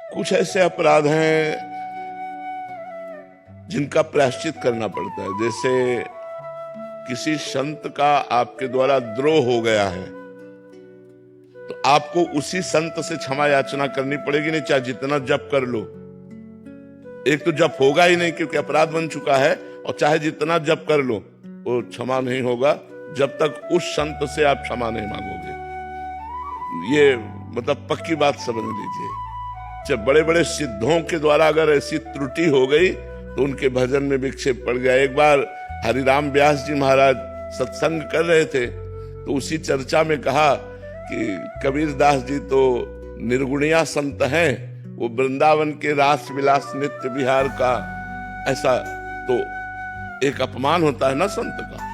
कुछ ऐसे अपराध हैं जिनका प्रायश्चित करना पड़ता है। जैसे किसी संत का आपके द्वारा द्रोह हो गया है तो आपको उसी संत से क्षमा याचना करनी पड़ेगी, नहीं चाहे जितना जप कर लो। एक तो जप होगा ही नहीं क्योंकि अपराध बन चुका है, और चाहे जितना जप कर लो वो क्षमा नहीं होगा जब तक उस संत से आप क्षमा नहीं मांगोगे। ये मतलब पक्की बात समझ लीजिए। जब बड़े बड़े सिद्धों के द्वारा अगर ऐसी त्रुटि हो गई तो उनके भजन में विक्षेप पड़ गया। एक बार हरिराम व्यास जी महाराज सत्संग कर रहे थे तो उसी चर्चा में कहा कि कबीरदास जी तो निर्गुणिया संत हैं, वो वृंदावन के रास विलास नित्य विहार का, ऐसा तो एक अपमान होता है ना संत का।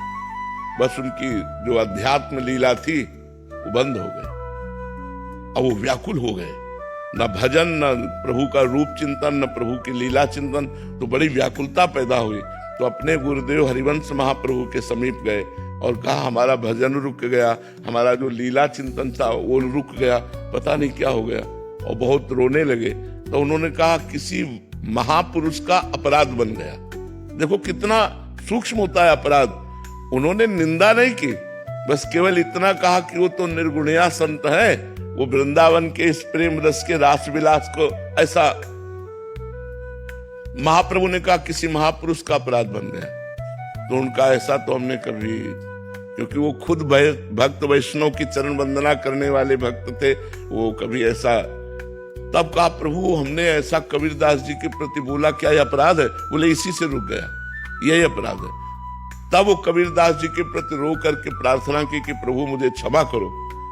बस उनकी जो अध्यात्म लीला थी वो बंद हो गई, अब वो व्याकुल हो गए। न भजन, न प्रभु का रूप चिंतन, न प्रभु की लीला चिंतन, तो बड़ी व्याकुलता पैदा हुई। तो अपने गुरुदेव हरिवंश महाप्रभु के समीप गए और कहा हमारा भजन रुक गया, हमारा जो लीला चिंतन था वो रुक गया, पता नहीं क्या हो गया, और बहुत रोने लगे। तो उन्होंने कहा किसी महापुरुष का अपराध बन गया। देखो कितना सूक्ष्म होता है अपराध। उन्होंने निंदा नहीं की, बस केवल इतना कहा कि वो तो निर्गुणिया संत है, वो वृंदावन के इस प्रेम रस के रास विलास को, ऐसा महाप्रभु ने कहा किसी महापुरुष का अपराध बन गया। तो उनका ऐसा तो हमने कभी, क्योंकि वो खुद भक्त वैष्णव की चरण वंदना करने वाले भक्त थे, वो कभी ऐसा, तब कहा प्रभु हमने ऐसा कबीरदास जी के प्रति बोला, क्या यह अपराध है? बोले इसी से रुक गया, यही अपराध है। तब वो कबीरदास जी के प्रति रो करके प्रार्थना की कि प्रभु मुझे क्षमा करो।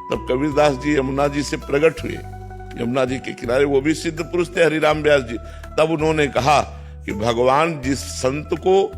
तब कबीरदास जी यमुना जी से प्रकट हुए, यमुना जी के किनारे, वो भी सिद्ध पुरुष थे हरिराम व्यास जी। तब उन्होंने कहा कि भगवान जिस संत को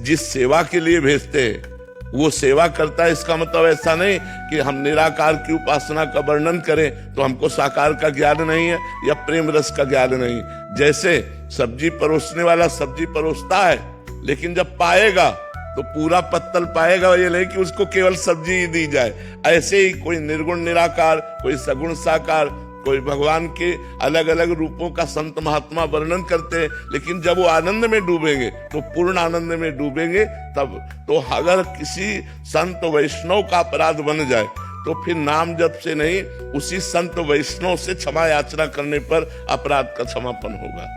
जिस सेवा के लिए भेजते हैं वो सेवा करता है। इसका मतलब ऐसा नहीं कि हम निराकार की उपासना का वर्णन करें तो हमको साकार का ज्ञान नहीं है या प्रेम रस का ज्ञान नहीं। जैसे सब्जी परोसने वाला सब्जी परोसता है, लेकिन जब पाएगा तो पूरा पत्तल पाएगा, ये नहीं कि उसको केवल सब्जी ही दी जाए। ऐसे ही कोई निर्गुण निराकार, कोई सगुण साकार, कोई भगवान के अलग अलग रूपों का संत महात्मा वर्णन करते हैं, लेकिन जब वो आनंद में डूबेंगे तो पूर्ण आनंद में डूबेंगे। तब तो अगर किसी संत वैष्णव का अपराध बन जाए तो फिर नाम जप से नहीं, उसी संत वैष्णव से क्षमा याचना करने पर अपराध का क्षमापन होगा।